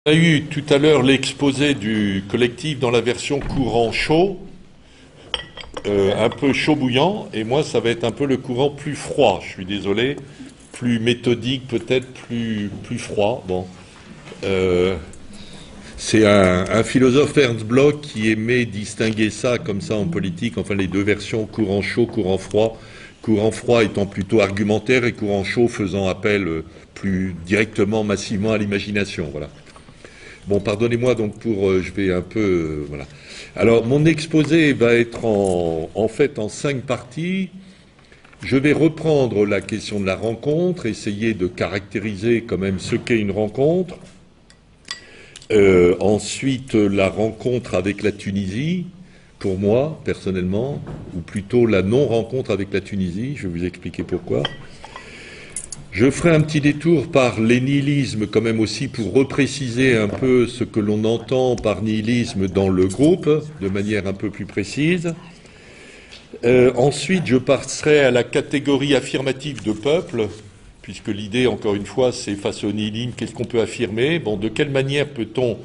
On a eu tout à l'heure l'exposé du collectif dans la version courant chaud, un peu chaud bouillant, et moi ça va être un peu le courant plus froid, je suis désolé, plus méthodique peut-être, plus froid. Bon. Euh, c'est un philosophe Ernst Bloch qui aimait distinguer ça comme ça en politique, enfin les deux versions, courant chaud, courant froid étant plutôt argumentaire et courant chaud faisant appel plus directement, massivement à l'imagination. Voilà. Bon, pardonnez-moi donc pour, je vais un peu, voilà. Alors, mon exposé va être en fait en 5 parties. Je vais reprendre la question de la rencontre, essayer de caractériser quand même ce qu'est une rencontre. Ensuite, la rencontre avec la Tunisie, pour moi, personnellement, ou plutôt la non-rencontre avec la Tunisie, je vais vous expliquer pourquoi. Je ferai un petit détour par les nihilismes quand même aussi pour repréciser un peu ce que l'on entend par nihilisme dans le groupe, de manière un peu plus précise. Ensuite, je passerai à la catégorie affirmative de peuple, puisque l'idée, encore une fois, c'est face au nihilisme, qu'est-ce qu'on peut affirmer? Bon, de quelle manière peut-on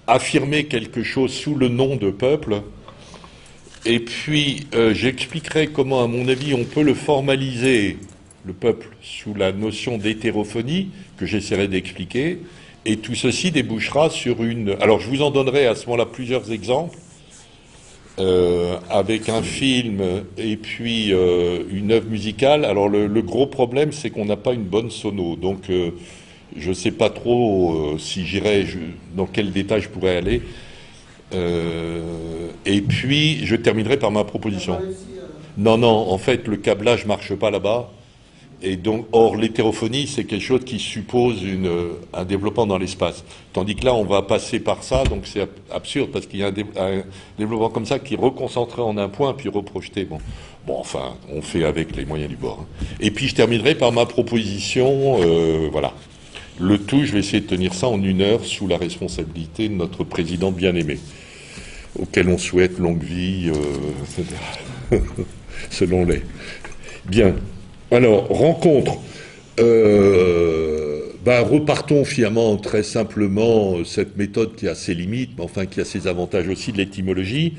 affirmer quelque chose sous le nom de peuple? Et puis, j'expliquerai comment, à mon avis, on peut le formaliser, le peuple, sous la notion d'hétérophonie, que j'essaierai d'expliquer, et tout ceci débouchera sur une... Alors je vous en donnerai à ce moment-là plusieurs exemples, avec un film et puis une œuvre musicale. Alors le gros problème, c'est qu'on n'a pas une bonne sono, donc je ne sais pas trop si j'irai, dans quel détail je pourrais aller. Et puis je terminerai par ma proposition. Non, non, en fait, le câblage marche pas là-bas. Et donc, or, l'hétérophonie, c'est quelque chose qui suppose un développement dans l'espace. Tandis que là, on va passer par ça, donc c'est absurde, parce qu'il y a un développement comme ça qui est reconcentré en un point, puis reprojeté. Bon, enfin, on fait avec les moyens du bord. Hein. Et puis, je terminerai par ma proposition, voilà. Le tout, je vais essayer de tenir ça en 1 heure, sous la responsabilité de notre président bien-aimé, auquel on souhaite longue vie, etc. Selon les... Bien. Alors, rencontre. Repartons finalement très simplement cette méthode qui a ses limites, mais enfin qui a ses avantages aussi de l'étymologie.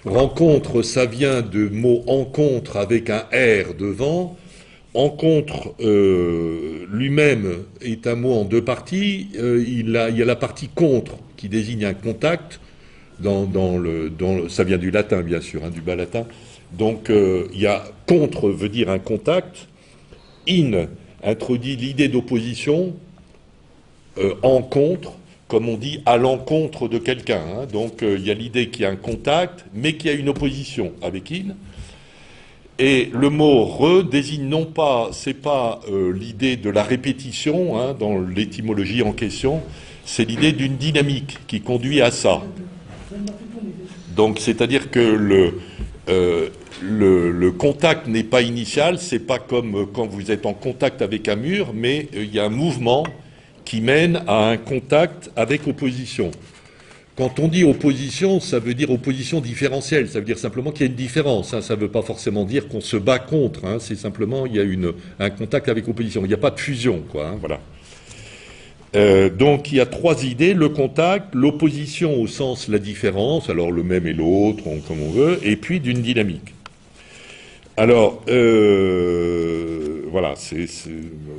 Rencontre, ça vient de mot encontre avec un R devant. Encontre lui-même est un mot en 2 parties. Il y a la partie contre qui désigne un contact. Ça vient du latin bien sûr, hein, du bas latin. Donc il y a contre veut dire un contact. In introduit l'idée d'opposition, en contre, comme on dit, à l'encontre de quelqu'un. Hein. Donc il y a l'idée qu'il y a un contact, mais qu'il y a une opposition avec in. Et le mot re désigne non pas, c'est pas l'idée de la répétition hein, dans l'étymologie en question, c'est l'idée d'une dynamique qui conduit à ça. Donc c'est-à-dire que le contact n'est pas initial, c'est pas comme quand vous êtes en contact avec un mur, mais il y a un mouvement qui mène à un contact avec opposition. Quand on dit opposition, ça veut dire opposition différentielle, ça veut dire simplement qu'il y a une différence, hein, ça ne veut pas forcément dire qu'on se bat contre, hein, c'est simplement il y a un contact avec opposition, il n'y a pas de fusion, quoi, hein, voilà. Donc il y a 3 idées, le contact, l'opposition au sens la différence, alors le même et l'autre, comme on veut, et puis d'une dynamique. Alors, voilà,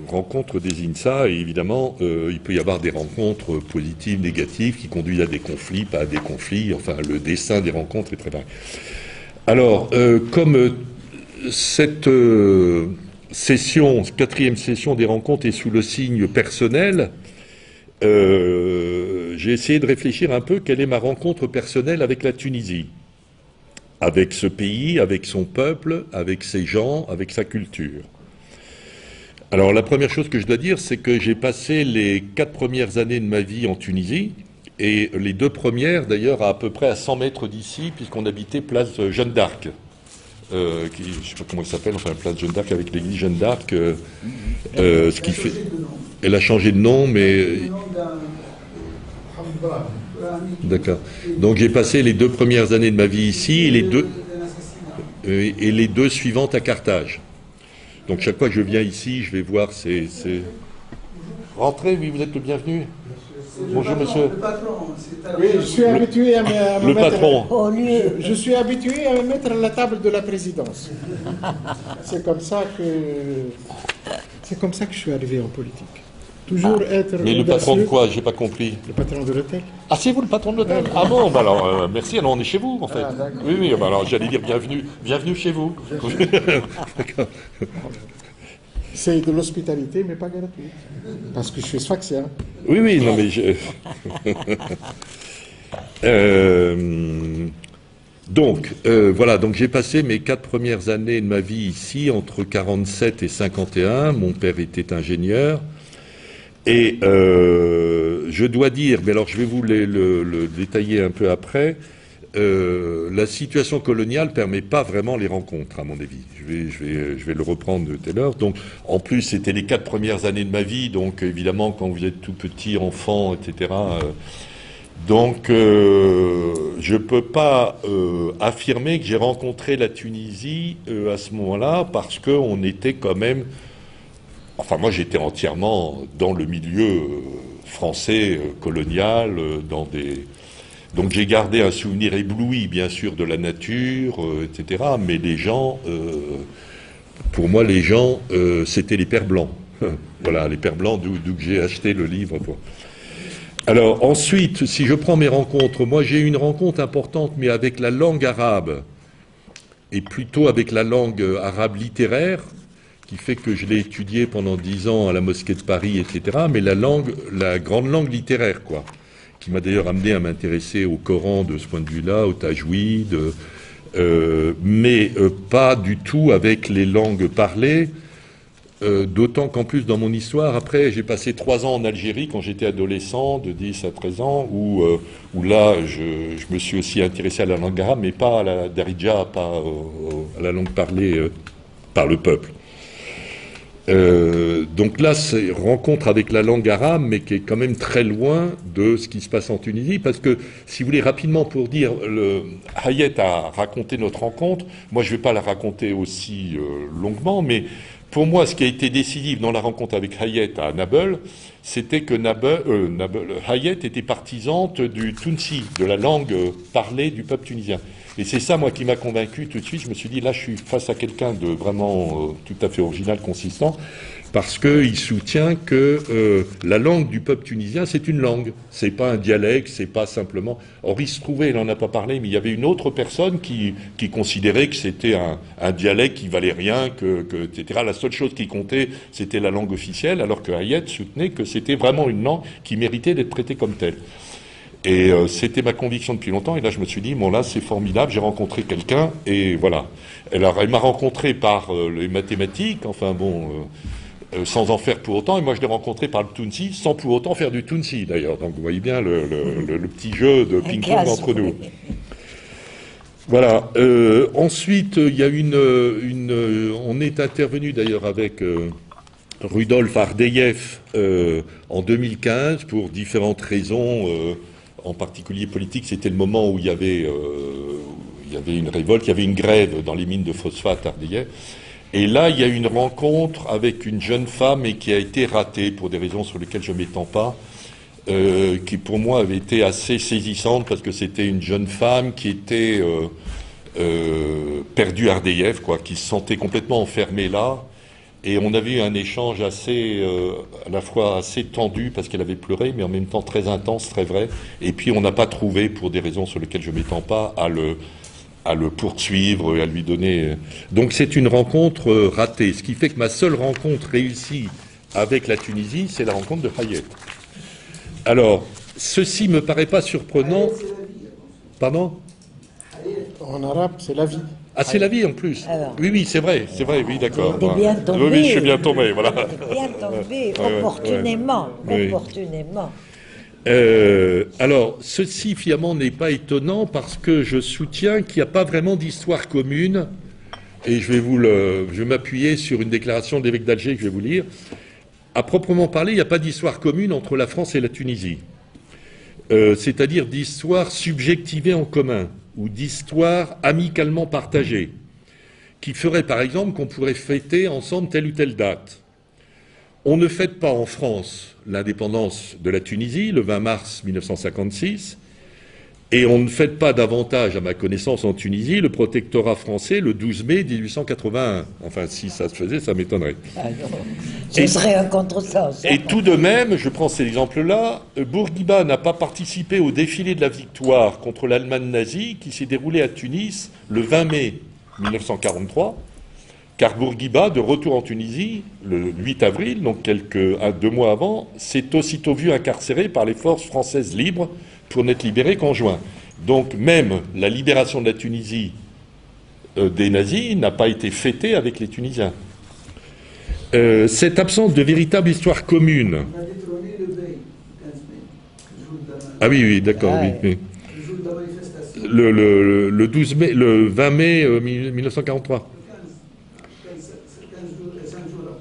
rencontre désigne ça, et évidemment, il peut y avoir des rencontres positives, négatives, qui conduisent à des conflits, pas à des conflits, enfin, le dessin des rencontres est très varié. Alors, comme cette session, 4e session des rencontres est sous le signe personnel, j'ai essayé de réfléchir un peu quelle est ma rencontre personnelle avec la Tunisie, avec ce pays, avec son peuple, avec ses gens, avec sa culture. Alors la première chose que je dois dire, c'est que j'ai passé les 4 premières années de ma vie en Tunisie, et les 2 premières d'ailleurs à peu près à 100 mètres d'ici, puisqu'on habitait place Jeanne d'Arc. Je ne sais pas comment elle s'appelle, enfin place Jeanne d'Arc avec l'église Jeanne d'Arc, ce qui fait... Elle a changé de nom, mais... D'accord. Donc j'ai passé les 2 premières années de ma vie ici et les 2 suivantes à Carthage. Donc chaque fois que je viens ici, je vais voir ces... Rentrez, oui, vous êtes le bienvenu. Bonjour, monsieur. Le patron, Oui, je suis habitué à me Le mettre... patron. Je suis habitué à me mettre à la table de la présidence. C'est comme ça que je suis arrivé en politique. Toujours être Mais le audacieux. patron de quoi? J'ai pas compris. Le patron de l'hôtel. Ah, c'est vous le patron de l'hôtel? Ah bon, bah alors, merci, alors on est chez vous, en fait. Ah, d'accord. Oui, oui, bah alors j'allais dire bienvenue chez vous. D'accord. C'est de l'hospitalité, mais pas gratuite. Parce que je suis sfaxien. Oui, oui, non mais donc, voilà, donc j'ai passé mes 4 premières années de ma vie ici, entre 47 et 51. Mon père était ingénieur. Et je dois dire, mais alors je vais vous le détailler un peu après, la situation coloniale permet pas vraiment les rencontres, à mon avis. Je vais le reprendre de telle heure. Donc, en plus, c'était les 4 premières années de ma vie, donc évidemment, quand vous êtes tout petit, enfant, etc. Donc, je peux pas affirmer que j'ai rencontré la Tunisie à ce moment-là, parce qu'on était quand même... Enfin, moi, j'étais entièrement dans le milieu français colonial, dans des... Donc, j'ai gardé un souvenir ébloui, bien sûr, de la nature, etc. Mais les gens, pour moi, les gens, c'était les Pères Blancs. Voilà, les Pères Blancs, d'où j'ai acheté le livre. Alors, ensuite, si je prends mes rencontres, moi, j'ai eu une rencontre importante, mais avec la langue arabe, et plutôt avec la langue arabe littéraire, qui fait que je l'ai étudié pendant 10 ans à la mosquée de Paris, etc., mais la grande langue littéraire, quoi, qui m'a d'ailleurs amené à m'intéresser au Coran de ce point de vue-là, au tajwid, mais pas du tout avec les langues parlées, d'autant qu'en plus, dans mon histoire, après, j'ai passé 3 ans en Algérie quand j'étais adolescent, de 10 à 13 ans, où là, je me suis aussi intéressé à la langue arabe, mais pas à la darija, pas à la langue parlée par le peuple. Donc là, c'est rencontre avec la langue arabe, mais qui est quand même très loin de ce qui se passe en Tunisie, parce que, si vous voulez, rapidement pour dire, Hayet a raconté notre rencontre, moi je ne vais pas la raconter aussi longuement, mais pour moi, ce qui a été décisif dans la rencontre avec Hayet à Nabeul, c'était que Hayet était partisante du Tunsi, de la langue parlée du peuple tunisien. Et c'est ça, moi, qui m'a convaincu tout de suite. Je me suis dit, là, je suis face à quelqu'un de vraiment tout à fait original, consistant, parce qu'il soutient que la langue du peuple tunisien, c'est une langue. C'est pas un dialecte, c'est pas simplement... Or, il se trouvait, il n'en a pas parlé, mais il y avait une autre personne qui considérait que c'était un dialecte qui valait rien, etc. La seule chose qui comptait, c'était la langue officielle, alors que Hayet soutenait que c'était vraiment une langue qui méritait d'être traitée comme telle. Et c'était ma conviction depuis longtemps. Et là, je me suis dit, bon là, c'est formidable, j'ai rencontré quelqu'un, et voilà. Alors, elle m'a rencontré par les mathématiques, enfin bon, sans en faire pour autant. Et moi, je l'ai rencontré par le Tunsi, sans pour autant faire du Tunsi, d'ailleurs. Donc, vous voyez bien le petit jeu de ping-pong entre nous. Voilà. Ensuite, il y a on est intervenu d'ailleurs avec Rudolf Ardeyev en 2015 pour différentes raisons. En particulier politique, c'était le moment où il y avait une révolte, il y avait une grève dans les mines de phosphate Ardeyev. Et là, il y a eu une rencontre avec une jeune femme et qui a été ratée pour des raisons sur lesquelles je ne m'étends pas, qui pour moi avait été assez saisissante parce que c'était une jeune femme qui était perdue Ardeyev, quoi, qui se sentait complètement enfermée là. Et on avait eu un échange assez, à la fois assez tendu parce qu'elle avait pleuré, mais en même temps très intense, très vrai. Et puis on n'a pas trouvé, pour des raisons sur lesquelles je ne m'étends pas, à le poursuivre, à lui donner... Donc c'est une rencontre ratée. Ce qui fait que ma seule rencontre réussie avec la Tunisie, c'est la rencontre de Hayet. Alors, ceci me paraît pas surprenant... Pardon ? En arabe, c'est la vie. Ah, c'est la vie en plus. Alors, oui, c'est vrai, oui, d'accord. t'es bien tombé. Oui, je suis bien tombé, voilà. T'es bien tombé, opportunément. Alors, ceci, finalement, n'est pas étonnant parce que je soutiens qu'il n'y a pas vraiment d'histoire commune, et je vais m'appuyer sur une déclaration de l'évêque d'Alger que je vais vous lire. À proprement parler, il n'y a pas d'histoire commune entre la France et la Tunisie. C'est-à-dire d'histoire subjectivée en commun, ou d'histoire amicalement partagée, qui ferait par exemple qu'on pourrait fêter ensemble telle ou telle date, On ne fête pas en France l'indépendance de la Tunisie le 20 mars 1956, et on ne fête pas davantage, à ma connaissance, en Tunisie, le protectorat français le 12 mai 1881. Enfin, si ça se faisait, ça m'étonnerait. Ah non, ce serait un contresens. Et tout de même, je prends cet exemple-là, Bourguiba n'a pas participé au défilé de la victoire contre l'Allemagne nazie qui s'est déroulé à Tunis le 20 mai 1943, car Bourguiba, de retour en Tunisie, le 8 avril, donc 2 mois avant, s'est aussitôt vu incarcéré par les forces françaises libres pour n'être libéré qu'en juin. Donc même la libération de la Tunisie des nazis n'a pas été fêtée avec les Tunisiens. Cette absence de véritable histoire commune... On a détrôné le Bey, le 15 mai, le jour de la... Ah oui, d'accord, Ah, oui. Le jour de la manifestation. Le 12 mai, le 20 mai 1943. Le 15 jours et 5 jours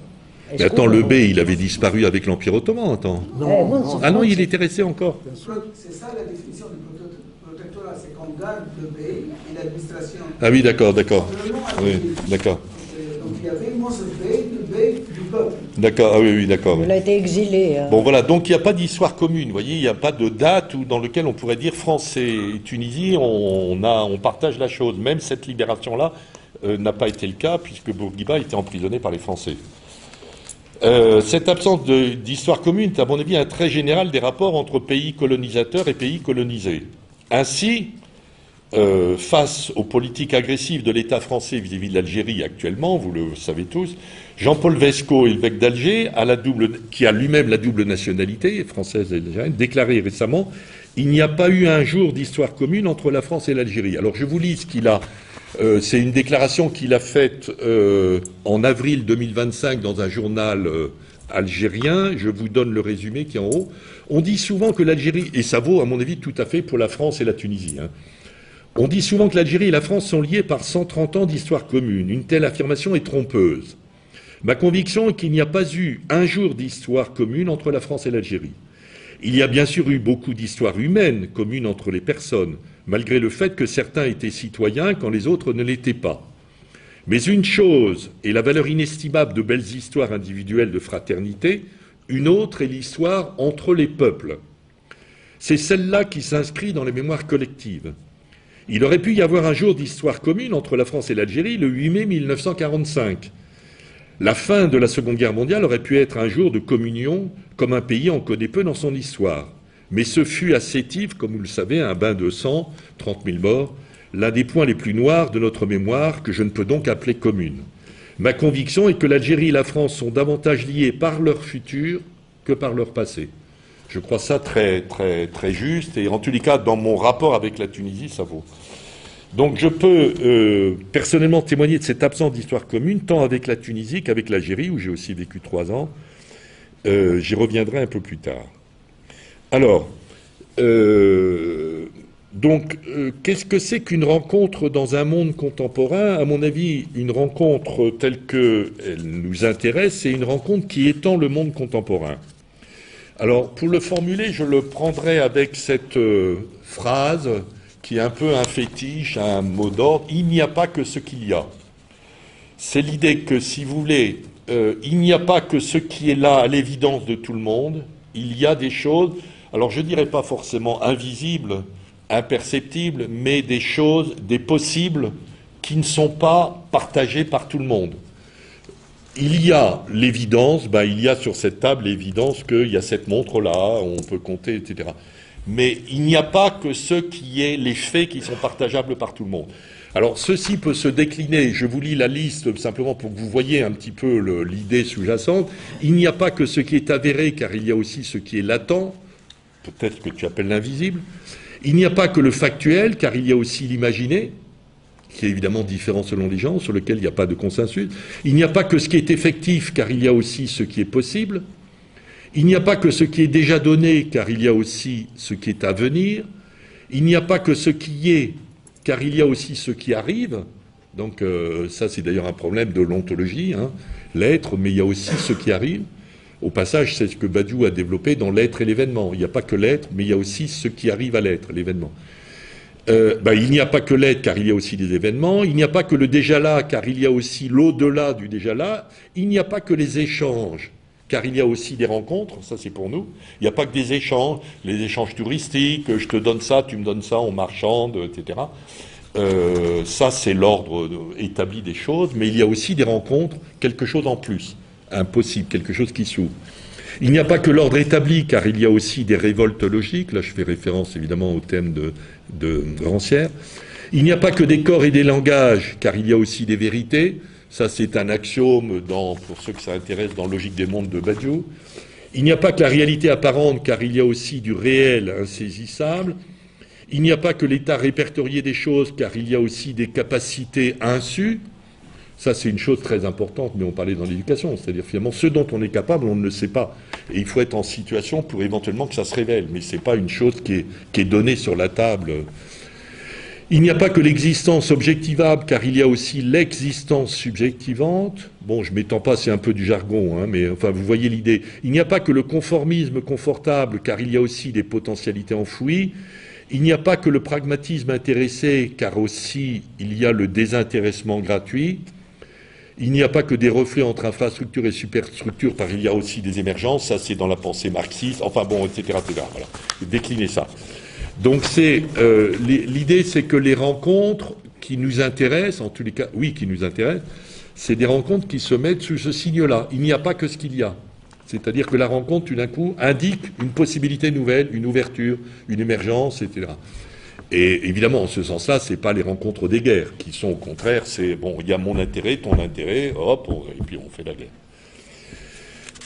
après. Mais attends, le Bey, il avait disparu avec l'Empire ottoman, attends. Ah non, il était resté encore. C'est ça la définition du protectorat, c'est qu'on garde le Bey et l'administration. Ah oui, d'accord. Oui, d'accord. Donc il y avait immense Bey, le Bey du peuple. D'accord, ah oui, d'accord. Il a été exilé. Hein. Bon voilà, donc il n'y a pas d'histoire commune, vous voyez, il n'y a pas de date dans laquelle on pourrait dire France et Tunisie, on partage la chose. Même cette libération-là n'a pas été le cas, puisque Bourguiba était emprisonné par les Français. Cette absence d'histoire commune est, à mon avis, un trait général des rapports entre pays colonisateurs et pays colonisés. Ainsi, face aux politiques agressives de l'État français vis-à-vis de l'Algérie actuellement, vous le savez tous, Jean-Paul Vesco, évêque d'Alger, qui a lui-même la double nationalité, française et algérienne, déclaré récemment « Il n'y a pas eu un jour d'histoire commune entre la France et l'Algérie ». Alors je vous lis ce qu'il a... c'est une déclaration qu'il a faite en avril 2025 dans un journal algérien. Je vous donne le résumé qui est en haut. On dit souvent que l'Algérie, et ça vaut à mon avis tout à fait pour la France et la Tunisie, hein. On dit souvent que l'Algérie et la France sont liées par 130 ans d'histoire commune. Une telle affirmation est trompeuse. Ma conviction est qu'il n'y a pas eu un jour d'histoire commune entre la France et l'Algérie. Il y a bien sûr eu beaucoup d'histoires humaines communes entre les personnes, malgré le fait que certains étaient citoyens quand les autres ne l'étaient pas. Mais une chose est la valeur inestimable de belles histoires individuelles de fraternité, une autre est l'histoire entre les peuples. C'est celle-là qui s'inscrit dans les mémoires collectives. Il aurait pu y avoir un jour d'histoire commune entre la France et l'Algérie le 8 mai 1945. La fin de la Seconde Guerre mondiale aurait pu être un jour de communion, comme un pays en connaît peu dans son histoire. Mais ce fut à Sétif, comme vous le savez, un bain de sang, 30 000 morts, l'un des points les plus noirs de notre mémoire que je ne peux donc appeler commune. Ma conviction est que l'Algérie et la France sont davantage liées par leur futur que par leur passé. Je crois ça très juste, et en tous les cas, dans mon rapport avec la Tunisie, ça vaut. Donc je peux personnellement témoigner de cette absence d'histoire commune, tant avec la Tunisie qu'avec l'Algérie, où j'ai aussi vécu 3 ans. J'y reviendrai un peu plus tard. Alors, qu'est-ce que c'est qu'une rencontre dans un monde contemporain? À mon avis, une rencontre telle qu'elle nous intéresse, c'est une rencontre qui étend le monde contemporain. Alors, pour le formuler, je le prendrai avec cette phrase qui est un peu un fétiche, un mot d'ordre. Il n'y a pas que ce qu'il y a. C'est l'idée que, si vous voulez, il n'y a pas que ce qui est là à l'évidence de tout le monde. Il y a des choses, alors je ne dirais pas forcément invisibles, imperceptibles, mais des choses, des possibles qui ne sont pas partagés par tout le monde. Il y a l'évidence, il y a sur cette table l'évidence qu'il y a cette montre-là, on peut compter, etc. Mais il n'y a pas que ce qui est les faits qui sont partageables par tout le monde. Alors ceci peut se décliner, je vous lis la liste simplement pour que vous voyez un petit peu l'idée sous-jacente. Il n'y a pas que ce qui est avéré, car il y a aussi ce qui est latent, peut-être que tu appelles l'invisible. Il n'y a pas que le factuel, car il y a aussi l'imaginé, qui est évidemment différent selon les gens, sur lequel il n'y a pas de consensus. Il n'y a pas que ce qui est effectif, car il y a aussi ce qui est possible. Il n'y a pas que ce qui est déjà donné, car il y a aussi ce qui est à venir. Il n'y a pas que ce qui est, car il y a aussi ce qui arrive. Donc ça, c'est d'ailleurs un problème de l'ontologie, hein, l'être, mais il y a aussi ce qui arrive. Au passage, c'est ce que Badiou a développé dans l'être et l'événement. Il n'y a pas que l'être, mais il y a aussi ce qui arrive à l'être, l'événement. Il n'y a pas que l'être, car il y a aussi des événements. Il n'y a pas que le déjà là, car il y a aussi l'au-delà du déjà là. Il n'y a pas que les échanges, car il y a aussi des rencontres, ça c'est pour nous. Il n'y a pas que des échanges, les échanges touristiques, je te donne ça, tu me donnes ça, on marchande, etc. Ça c'est l'ordre établi des choses, mais il y a aussi des rencontres, quelque chose en plus, impossible, quelque chose qui s'ouvre. Il n'y a pas que l'ordre établi, car il y a aussi des révoltes logiques, là je fais référence évidemment au thème de Rancière. Il n'y a pas que des corps et des langages, car il y a aussi des vérités. Ça, c'est un axiome, pour ceux que ça intéresse, dans Logique des mondes de Badiou. Il n'y a pas que la réalité apparente, car il y a aussi du réel insaisissable. Il n'y a pas que l'état répertorié des choses, car il y a aussi des capacités insues. Ça, c'est une chose très importante, mais on parlait dans l'éducation. C'est-à-dire, finalement, ce dont on est capable, on ne le sait pas. Et il faut être en situation pour éventuellement que ça se révèle. Mais ce n'est pas une chose qui est donnée sur la table. Il n'y a pas que l'existence objectivable, car il y a aussi l'existence subjectivante. Bon, je ne m'étends pas, c'est un peu du jargon, hein, mais enfin, vous voyez l'idée. Il n'y a pas que le conformisme confortable, car il y a aussi des potentialités enfouies. Il n'y a pas que le pragmatisme intéressé, car aussi il y a le désintéressement gratuit. Il n'y a pas que des reflets entre infrastructure et superstructure, car il y a aussi des émergences. Ça, c'est dans la pensée marxiste. Enfin bon, etc. Voilà. Décliner ça. Donc l'idée, c'est que les rencontres qui nous intéressent, en tous les cas, oui, qui nous intéressent, c'est des rencontres qui se mettent sous ce signe-là. Il n'y a pas que ce qu'il y a. C'est-à-dire que la rencontre, tout d'un coup, indique une possibilité nouvelle, une ouverture, une émergence, etc. Et évidemment, en ce sens-là, c'est pas les rencontres des guerres, qui sont au contraire, c'est, bon, il y a mon intérêt, ton intérêt, hop, et puis on fait la guerre.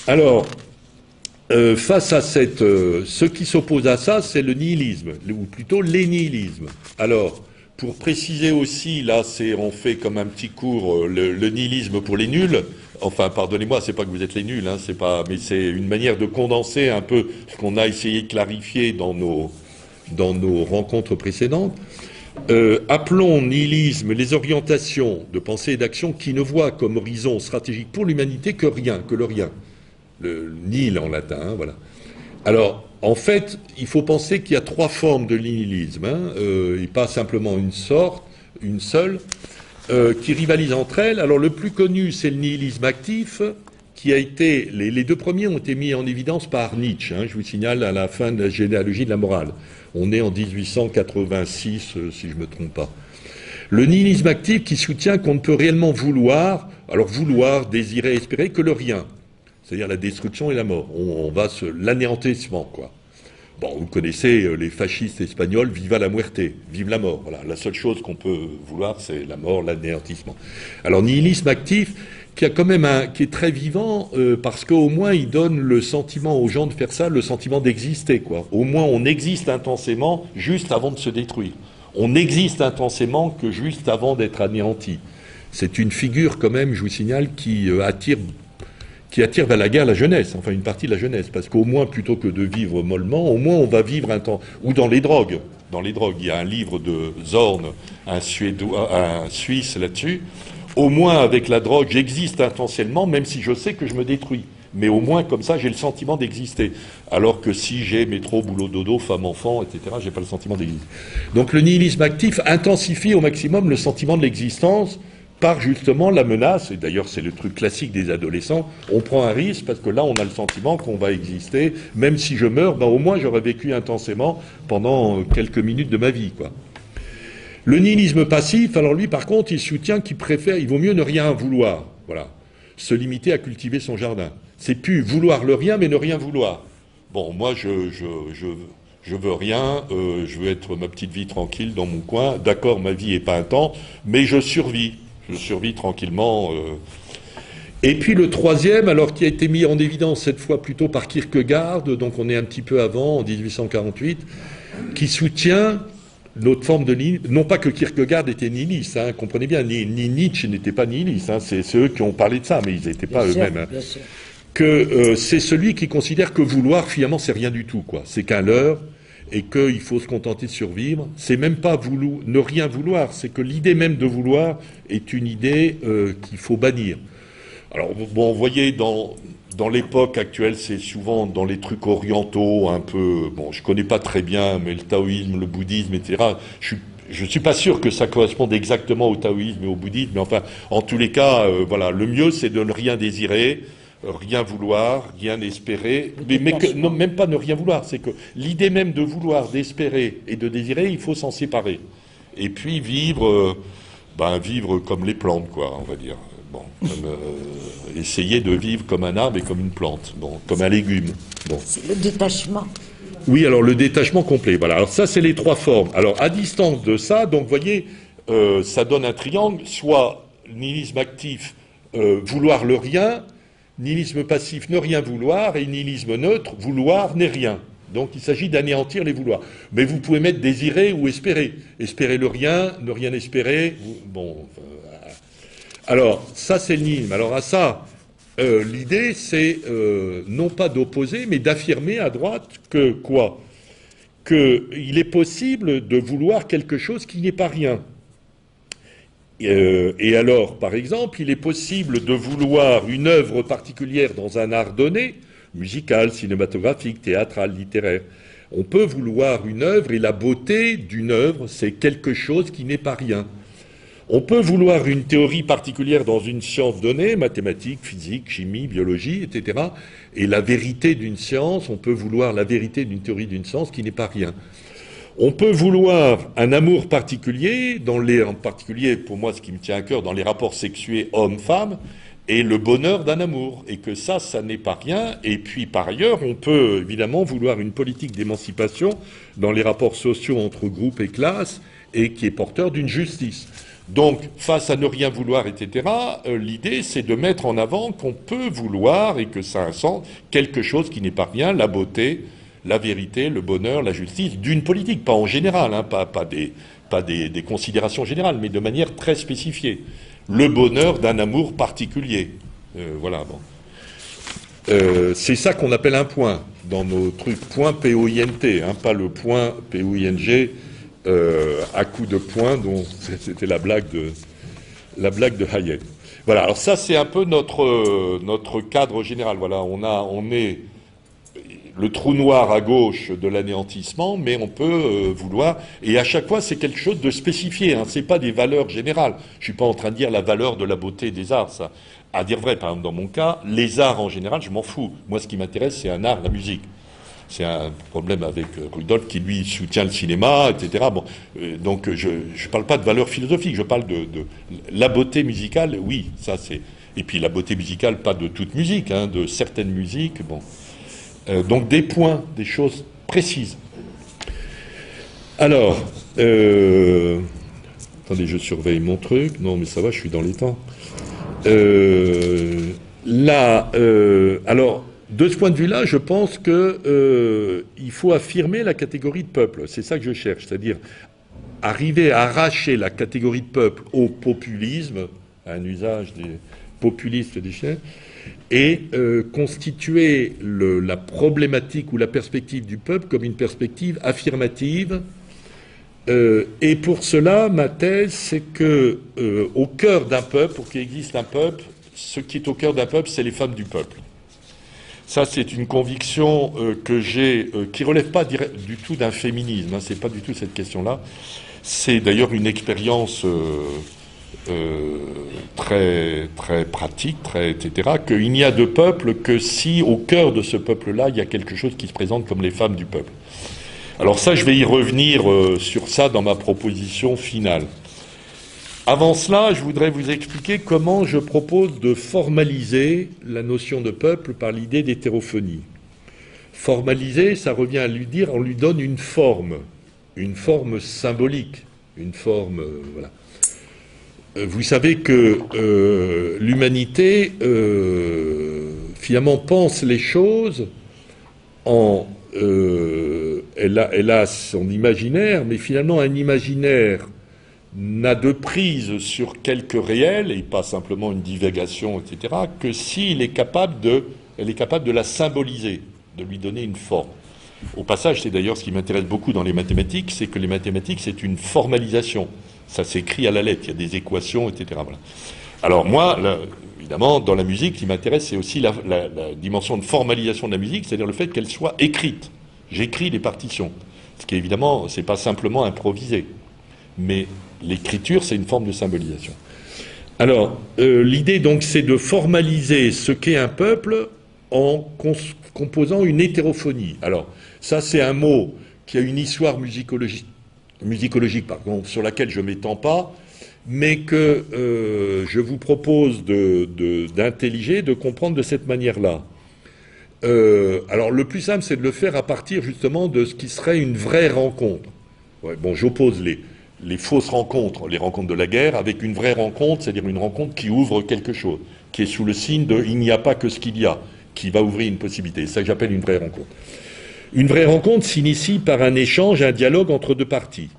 Alors, face à ce qui s'oppose à ça, c'est le nihilisme, ou plutôt les nihilismes. Alors, pour préciser aussi, là, on fait comme un petit cours le nihilisme pour les nuls. Enfin, pardonnez-moi, c'est pas que vous êtes les nuls, hein, mais c'est une manière de condenser un peu ce qu'on a essayé de clarifier dans nos rencontres précédentes. Appelons nihilisme les orientations de pensée et d'action qui ne voient comme horizon stratégique pour l'humanité que rien, que le rien. Le nihil en latin, hein, voilà. Alors, en fait, il faut penser qu'il y a trois formes de nihilisme, hein, et pas simplement une seule, qui rivalisent entre elles. Alors, le plus connu, c'est le nihilisme actif, qui a été... Les deux premiers ont été mis en évidence par Nietzsche, hein, je vous signale, à la fin de la généalogie de la morale. On est en 1886, si je ne me trompe pas. Le nihilisme actif qui soutient qu'on ne peut réellement vouloir, désirer, espérer que le rien. C'est-à-dire la destruction et la mort. On va l'anéantissement, quoi. Bon, vous connaissez les fascistes espagnols, viva la muerte, vive la mort. Voilà, la seule chose qu'on peut vouloir, c'est la mort, l'anéantissement. Alors, nihilisme actif, qui est très vivant, parce qu'au moins il donne le sentiment aux gens de faire ça, le sentiment d'exister, quoi. Au moins on existe intensément juste avant de se détruire. On existe intensément que juste avant d'être anéanti. C'est une figure quand même, je vous signale, qui attire vers la guerre la jeunesse, enfin une partie de la jeunesse, parce qu'au moins, plutôt que de vivre mollement, au moins on va vivre un temps, ou dans les drogues. Dans les drogues, il y a un livre de Zorn, un Suisse là-dessus. Au moins, avec la drogue, j'existe intentionnellement, même si je sais que je me détruis. Mais au moins, comme ça, j'ai le sentiment d'exister. Alors que si j'ai métro, boulot, dodo, femme, enfant, etc., j'ai pas le sentiment d'exister. Donc le nihilisme actif intensifie au maximum le sentiment de l'existence, par justement la menace, et d'ailleurs c'est le truc classique des adolescents, on prend un risque parce que là on a le sentiment qu'on va exister, même si je meurs, au moins j'aurais vécu intensément pendant quelques minutes de ma vie, quoi. Le nihilisme passif, alors lui par contre il soutient il vaut mieux ne rien vouloir, voilà, se limiter à cultiver son jardin. C'est plus vouloir le rien mais ne rien vouloir. Bon, moi je veux rien, je veux être ma petite vie tranquille dans mon coin, d'accord ma vie est pas un temps, mais je survis tranquillement. Et puis le troisième, alors qui a été mis en évidence cette fois plutôt par Kierkegaard, donc on est un petit peu avant, en 1848, qui soutient notre forme de nihilisme. Non pas que Kierkegaard était nihiliste, hein, comprenez bien, ni Nietzsche n'était pas nihiliste, hein, c'est eux qui ont parlé de ça, mais ils n'étaient pas eux-mêmes. Hein. Que c'est celui qui considère que vouloir, finalement, c'est rien du tout, quoi. C'est qu'un leurre, et qu'il faut se contenter de survivre. C'est même pas ne rien vouloir, c'est que l'idée même de vouloir est une idée qu'il faut bannir. Alors, bon, vous voyez, dans l'époque actuelle, c'est souvent dans les trucs orientaux, un peu, bon, je connais pas très bien, mais le taoïsme, le bouddhisme, etc., je suis pas sûr que ça corresponde exactement au taoïsme et au bouddhisme, mais enfin, en tous les cas, voilà, le mieux, c'est de ne rien désirer, rien vouloir, rien espérer, non, même pas ne rien vouloir, c'est que l'idée même de vouloir, d'espérer et de désirer, il faut s'en séparer. Et puis vivre comme les plantes, quoi, on va dire. Bon, essayer de vivre comme un arbre et comme une plante, bon, comme un légume. Bon. C'est le détachement. Oui, alors le détachement complet. Voilà. Alors ça, c'est les trois formes. Alors à distance de ça, donc vous voyez, ça donne un triangle, soit nihilisme actif, vouloir le rien, nihilisme passif, ne rien vouloir, et nihilisme neutre, vouloir n'est rien. Donc il s'agit d'anéantir les vouloirs. Mais vous pouvez mettre désirer ou espérer. Espérer le rien, ne rien espérer. Bon. Alors ça, c'est le nihilisme. Alors à ça, l'idée, c'est non pas d'opposer, mais d'affirmer à droite que quoi ? Qu'il est possible de vouloir quelque chose qui n'est pas rien. Et alors, par exemple, il est possible de vouloir une œuvre particulière dans un art donné, musical, cinématographique, théâtral, littéraire. On peut vouloir une œuvre, et la beauté d'une œuvre, c'est quelque chose qui n'est pas rien. On peut vouloir une théorie particulière dans une science donnée, mathématiques, physique, chimie, biologie, etc. Et la vérité d'une science, on peut vouloir la vérité d'une théorie d'une science qui n'est pas rien. On peut vouloir un amour particulier, en particulier, pour moi, ce qui me tient à cœur, dans les rapports sexués homme-femme, et le bonheur d'un amour, et que ça n'est pas rien. Et puis, par ailleurs, on peut évidemment vouloir une politique d'émancipation dans les rapports sociaux entre groupes et classes, et qui est porteur d'une justice. Donc, face à ne rien vouloir, etc., l'idée, c'est de mettre en avant qu'on peut vouloir, et que ça a un sens, quelque chose qui n'est pas rien, la beauté, la vérité, le bonheur, la justice, d'une politique, pas en général, hein, pas des considérations générales, mais de manière très spécifiée. Le bonheur d'un amour particulier. Voilà, bon. C'est ça qu'on appelle un point, dans nos trucs, point P-O-I-N-T, hein, pas le point P-O-I-N-G, à coup de poing, dont c'était la blague de Hayek. Voilà, alors ça c'est un peu notre cadre général. Voilà, on est le trou noir à gauche de l'anéantissement, mais on peut vouloir, et à chaque fois c'est quelque chose de spécifié, hein, c'est pas des valeurs générales. Je suis pas en train de dire la valeur de la beauté des arts, ça. À dire vrai, par exemple dans mon cas, les arts en général, je m'en fous. Moi ce qui m'intéresse c'est un art, la musique. C'est un problème avec Rudolph qui, lui, soutient le cinéma, etc. Bon, donc, je ne parle pas de valeur philosophique, je parle de la beauté musicale, oui, ça c'est... Et puis la beauté musicale, pas de toute musique, hein, de certaines musiques, bon. Donc des points, des choses précises. Alors, attendez, je surveille mon truc. Non, mais ça va, je suis dans les temps. Alors... De ce point de vue-là, je pense qu'il faut affirmer la catégorie de peuple. C'est ça que je cherche, c'est-à-dire arriver à arracher la catégorie de peuple au populisme, à un usage des populistes des chiens, et constituer la problématique ou la perspective du peuple comme une perspective affirmative. Et pour cela, ma thèse, c'est que au cœur d'un peuple, pour qu'il existe un peuple, ce qui est au cœur d'un peuple, c'est les femmes du peuple. Ça, c'est une conviction que j'ai, qui relève pas du tout d'un féminisme, hein, c'est pas du tout cette question-là. C'est d'ailleurs une expérience très, très pratique, etc., qu'il n'y a de peuple que si, au cœur de ce peuple-là, il y a quelque chose qui se présente comme les femmes du peuple. Alors ça, je vais y revenir sur ça dans ma proposition finale. Avant cela, je voudrais vous expliquer comment je propose de formaliser la notion de peuple par l'idée d'hétérophonie. Formaliser, ça revient à lui dire, on lui donne une forme symbolique, une forme, voilà. Vous savez que l'humanité, finalement, pense les choses elle a son imaginaire, mais finalement un imaginaire n'a de prise sur quelque réel, et pas simplement une divagation, etc., que s'il est capable elle est capable de la symboliser, de lui donner une forme. Au passage, c'est d'ailleurs ce qui m'intéresse beaucoup dans les mathématiques, c'est que les mathématiques, c'est une formalisation. Ça s'écrit à la lettre, il y a des équations, etc. Voilà. Alors moi, évidemment, dans la musique, ce qui m'intéresse, c'est aussi la dimension de formalisation de la musique, c'est-à-dire le fait qu'elle soit écrite. J'écris les partitions. Ce qui, évidemment, c'est pas simplement improvisé. Mais l'écriture, c'est une forme de symbolisation. Alors, l'idée donc c'est de formaliser ce qu'est un peuple en composant une hétérophonie. Alors, ça c'est un mot qui a une histoire musicologique par contre, sur laquelle je ne m'étends pas, mais que je vous propose d'intelliger, de comprendre de cette manière-là. Alors, le plus simple, c'est de le faire à partir justement de ce qui serait une vraie rencontre. Ouais, bon, j'oppose les fausses rencontres, les rencontres de la guerre, avec une vraie rencontre, c'est-à-dire une rencontre qui ouvre quelque chose, qui est sous le signe de « il n'y a pas que ce qu'il y a », qui va ouvrir une possibilité. C'est ça que j'appelle une vraie rencontre. Une vraie rencontre s'initie par un échange, un dialogue entre deux parties.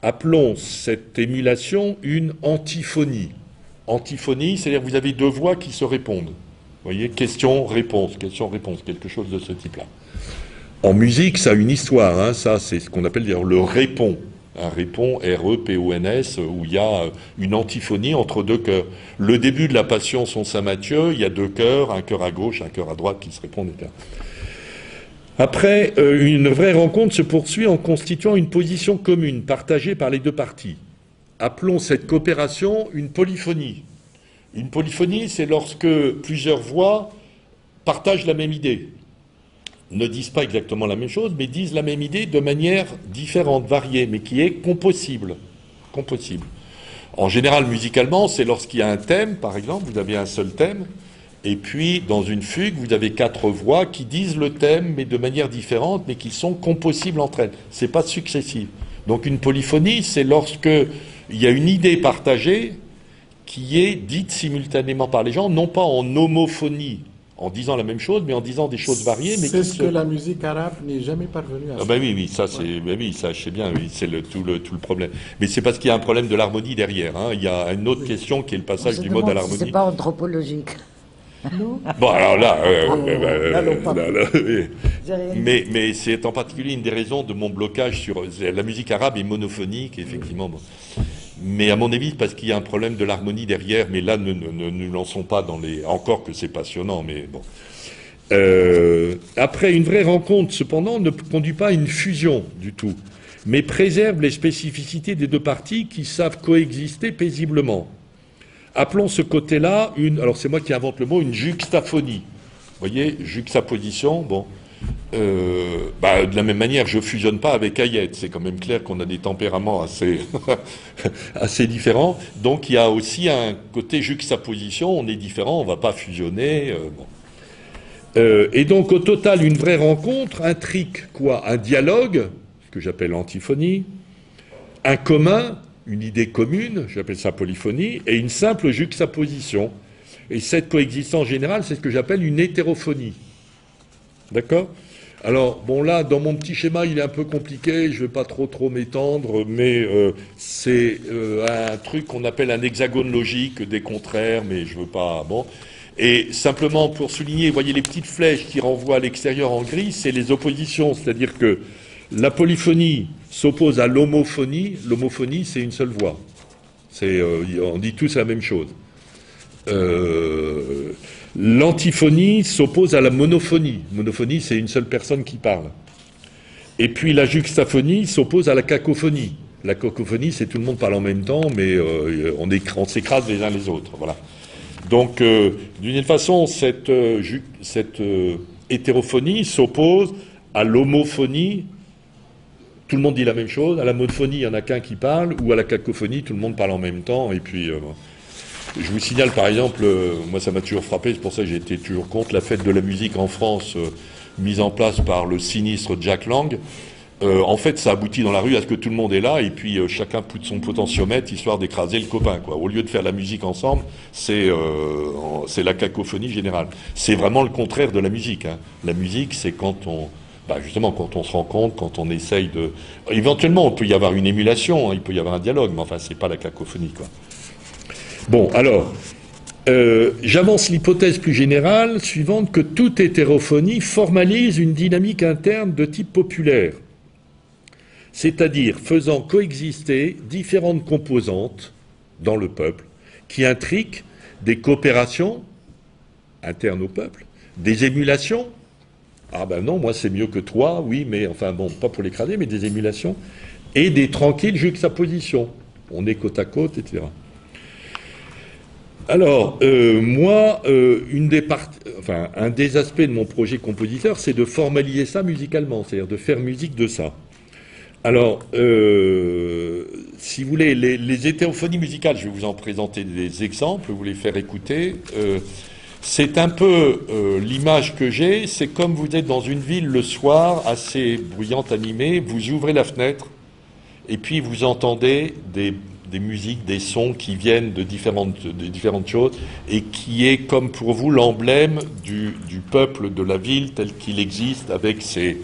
Appelons cette émulation une antiphonie. Antiphonie, c'est-à-dire que vous avez deux voix qui se répondent. Vous voyez, question-réponse, quelque chose de ce type-là. En musique, ça a une histoire, hein, ça c'est ce qu'on appelle d'ailleurs le répon. Un répon, R-E-P-O-N-S, où il y a une antiphonie entre deux chœurs. Le début de la Passion son Saint-Matthieu, il y a deux chœurs, un chœur à gauche, un chœur à droite qui se répondent, etc. Après, une vraie rencontre se poursuit en constituant une position commune, partagée par les deux parties. Appelons cette coopération une polyphonie. Une polyphonie, c'est lorsque plusieurs voix partagent la même idée. Ne disent pas exactement la même chose, mais disent la même idée de manière différente, variée, mais qui est compossible. En général, musicalement, c'est lorsqu'il y a un thème, par exemple, vous avez un seul thème, et puis, dans une fugue, vous avez quatre voix qui disent le thème, mais de manière différente, mais qui sont compossibles entre elles. C'est pas successif. Donc, une polyphonie, c'est lorsque il y a une idée partagée qui est dite simultanément par les gens, non pas en homophonie, en disant la même chose, mais en disant des choses variées. C'est ce que la musique arabe n'est jamais parvenue à faire. Ben oui, ça c'est, ben oui, ça je sais bien, oui, c'est tout le problème. Mais c'est parce qu'il y a un problème de l'harmonie derrière. Hein. Il y a une autre question qui est le passage du mode à l'harmonie. C'est pas anthropologique. Bon, alors là, mais c'est en particulier une des raisons de mon blocage sur la musique arabe est monophonique, effectivement. Bon. Mais à mon avis, parce qu'il y a un problème de l'harmonie derrière, mais là, ne nous lançons pas dans les... Encore que c'est passionnant, mais bon. Après, une vraie rencontre, cependant, ne conduit pas à une fusion du tout, mais préserve les spécificités des deux parties qui savent coexister paisiblement. Appelons ce côté-là alors c'est moi qui invente le mot, une juxtaphonie. Vous voyez, juxtaposition, bon. De la même manière, je fusionne pas avec Hayet. C'est quand même clair qu'on a des tempéraments assez, assez différents. Donc il y a aussi un côté juxtaposition, on est différent, on va pas fusionner. Et donc au total, une vraie rencontre intrique quoi? Un dialogue, ce que j'appelle antiphonie, un commun, une idée commune, j'appelle ça polyphonie, et une simple juxtaposition. Et cette coexistence générale, c'est ce que j'appelle une hétérophonie. D'accord? Alors, bon là, dans mon petit schéma, il est un peu compliqué, je ne vais pas trop m'étendre, mais c'est un truc qu'on appelle un hexagone logique, des contraires, mais je ne veux pas... Bon. Et simplement pour souligner, vous voyez les petites flèches qui renvoient à l'extérieur en gris, c'est les oppositions, c'est-à-dire que la polyphonie s'oppose à l'homophonie. L'homophonie, c'est une seule voix. On dit tous la même chose. L'antiphonie s'oppose à la monophonie. Monophonie, c'est une seule personne qui parle. Et puis la juxtaphonie s'oppose à la cacophonie. La cacophonie, c'est tout le monde parle en même temps, mais on s'écrase les uns les autres. Voilà. Donc, d'une façon, cette hétérophonie s'oppose à l'homophonie. Tout le monde dit la même chose. À la monophonie, il n'y en a qu'un qui parle, ou à la cacophonie, tout le monde parle en même temps. Et puis, je vous signale, par exemple, moi ça m'a toujours frappé, c'est pour ça que j'ai été toujours contre la fête de la musique en France, mise en place par le sinistre Jack Lang. En fait, ça aboutit dans la rue à ce que tout le monde est là, et puis chacun pousse son potentiomètre, histoire d'écraser le copain, quoi. Au lieu de faire la musique ensemble, c'est la cacophonie générale. C'est vraiment le contraire de la musique. Hein. La musique, c'est quand on... justement, quand on se rencontre, quand on essaye de... Éventuellement, il peut y avoir une émulation, hein, il peut y avoir un dialogue, mais enfin, c'est pas la cacophonie, quoi. Bon, alors, j'avance l'hypothèse plus générale suivante que toute hétérophonie formalise une dynamique interne de type populaire, c'est-à-dire faisant coexister différentes composantes dans le peuple qui intriquent des coopérations internes au peuple, des émulations. Ah ben non, moi c'est mieux que toi, oui, mais enfin bon, pas pour l'écraser, mais des émulations, et des tranquilles juxtapositions. On est côte à côte, etc. Alors, moi, un des aspects de mon projet compositeur, c'est de formaliser ça musicalement, c'est-à-dire de faire musique de ça. Alors, si vous voulez, les hétérophonies musicales, je vais vous en présenter des exemples, vous les faire écouter. C'est un peu l'image que j'ai, c'est comme vous êtes dans une ville le soir, assez bruyante, animée, vous ouvrez la fenêtre, et puis vous entendez des musiques, des sons qui viennent de différentes choses, et qui est comme pour vous l'emblème du peuple de la ville tel qu'il existe avec ses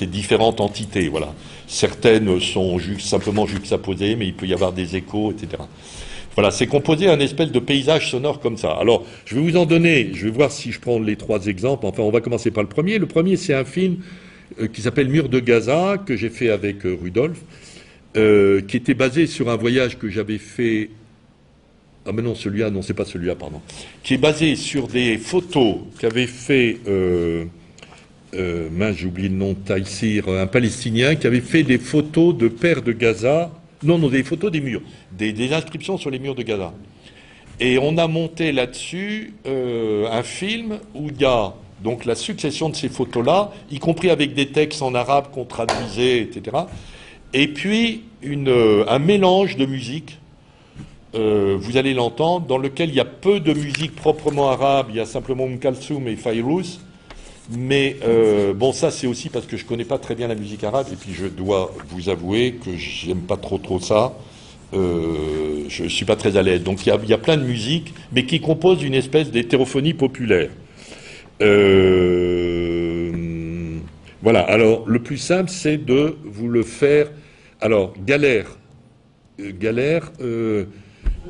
différentes entités. Voilà. Certaines sont simplement juxtaposées, mais il peut y avoir des échos, etc. Voilà, c'est composé un espèce de paysage sonore comme ça. Alors, je vais vous en donner, je vais voir si je prends les 3 exemples. Enfin, on va commencer par le premier. Le premier, c'est un film qui s'appelle Mur de Gaza, que j'ai fait avec Rudolf, qui était basé sur un voyage que j'avais fait... Ah mais non, celui-là, non, c'est pas celui-là, pardon. Qui est basé sur des photos qu'avait fait... mince, j'ai oublié le nom, Taïsir, un Palestinien, qui avait fait des photos de pères de Gaza... Non, des photos des murs, des inscriptions sur les murs de Gaza. Et on a monté là-dessus un film où il y a donc la succession de ces photos-là, y compris avec des textes en arabe qu'on traduisait, etc. Et puis un mélange de musique, vous allez l'entendre, dans lequel il y a peu de musique proprement arabe, il y a simplement Kalsoum et Fayrouz. Mais bon, ça c'est aussi parce que je connais pas très bien la musique arabe et puis je dois vous avouer que j'aime pas trop ça. Je suis pas très à l'aise. Donc il y a plein de musiques, mais qui composent une espèce d'hétérophonie populaire. Voilà. Alors le plus simple, c'est de vous le faire. Alors galère,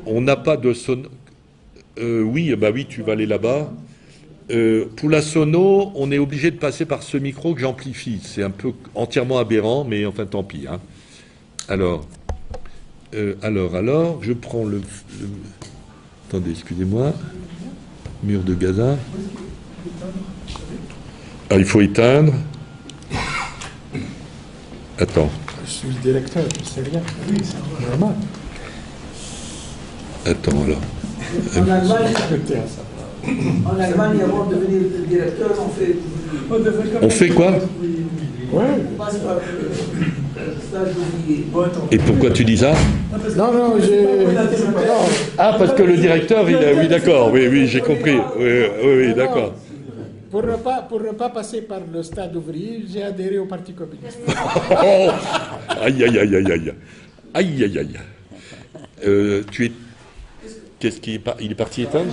on n'a pas de son. Oui, bah oui, tu vas aller là-bas. Pour la sono, on est obligé de passer par ce micro que j'amplifie. C'est un peu entièrement aberrant, mais enfin tant pis. Hein. Alors, je prends le... Attendez, excusez-moi. Mur de Gaza. Ah, il faut éteindre. Attends. Je suis le directeur, je sais rien. Oui, c'est normal. Attends, alors. En Allemagne, avant de devenir directeur, On fait quoi? on passe par le stage d'ouvrier. Et pourquoi tu dis ça? Non, Ah, parce que le directeur, oui, d'accord, oui, j'ai compris. Oui, d'accord. Pour ne pas passer par le stade ouvrier, j'ai adhéré au Parti communiste. Oh, aïe. Tu es... Qu'est-ce qu'il est il est parti éteindre?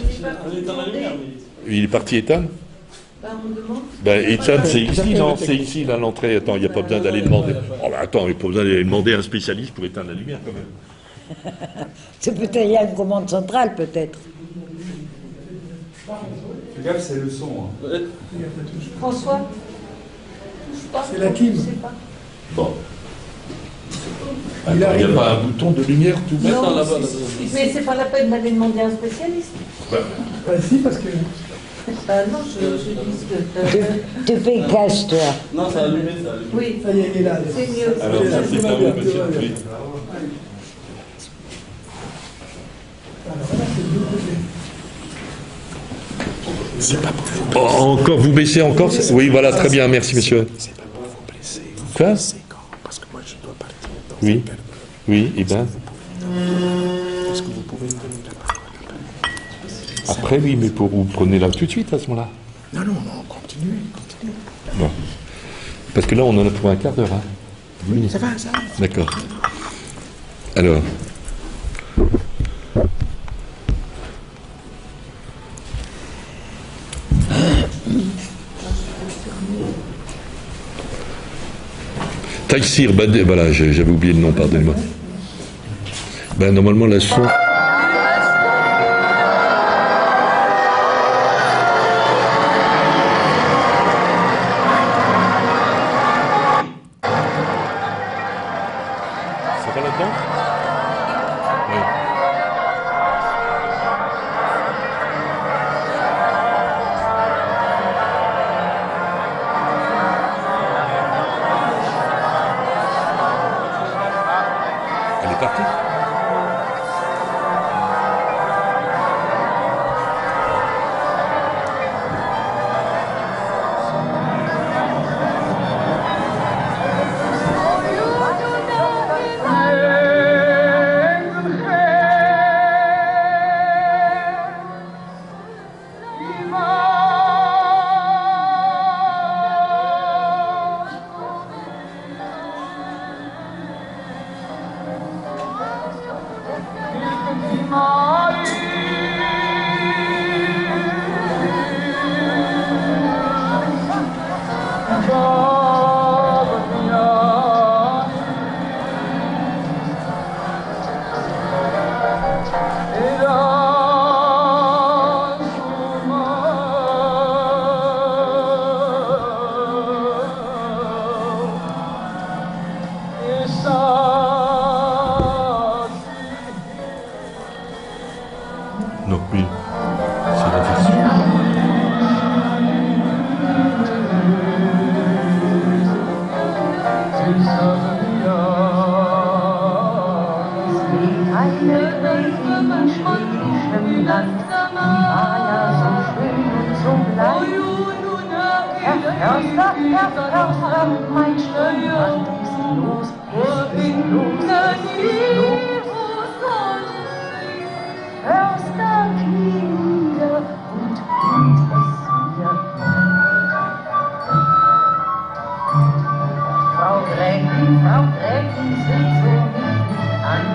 Il est parti éteindre? Éteindre, c'est ici, non? C'est ici, là, l'entrée. Attends, il n'y a pas besoin d'aller demander. Oh, attends, il n'y a pas besoin d'aller demander à un spécialiste pour éteindre la lumière, quand même. C'est peut-être, il y a une commande centrale, peut-être. Fais gaffe, c'est le son. Hein. François, C'est la Kim. Bon. Il n'y a pas un bouton de lumière tout bête là-bas. Mais c'est pas la peine d'aller demander à un spécialiste. Si, parce que... Non, je dis que... Tu fais cache, toi. Non, ça a allumé, ça a allumé. Oui, Ça y est, il est là. c'est mieux. Alors, ça, c'est ça, oui, monsieur. Oui. C'est pas pour vous Oh, encore, vous baissez encore? Oui, voilà, très bien, merci, monsieur. C'est pas pour vous blesser. Quoi? Parce que moi, je dois partir. Oui, oui, et bien. Est-ce que vous pouvez me donner la parole Après, oui, mais vous prenez là tout de suite à ce moment-là. Non, continuez. Bon. Parce que là, on en a pour un quart d'heure. Hein. Oui, ça va. D'accord. Alors. Taïsir, voilà, j'avais oublié le nom, pardonnez-moi. Normalement, la son... Ça va là-dedans? Oui. Elle est partie? Donc oui, c'est la version. Eine Welt schrecklichem Land, die war ja so schön und so blank. Herr Förster, mein Stirnband ist los, es ist los, es ist los. Förster, knie nieder und bringt es mir. Frau Gräfin, sind so nicht an.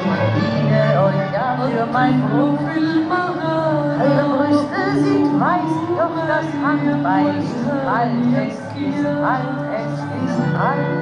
Ich diene euch ja für mein Brot. Eure Brüste sind weiß, doch das Handbein ist alt, es ist alt, es ist alt.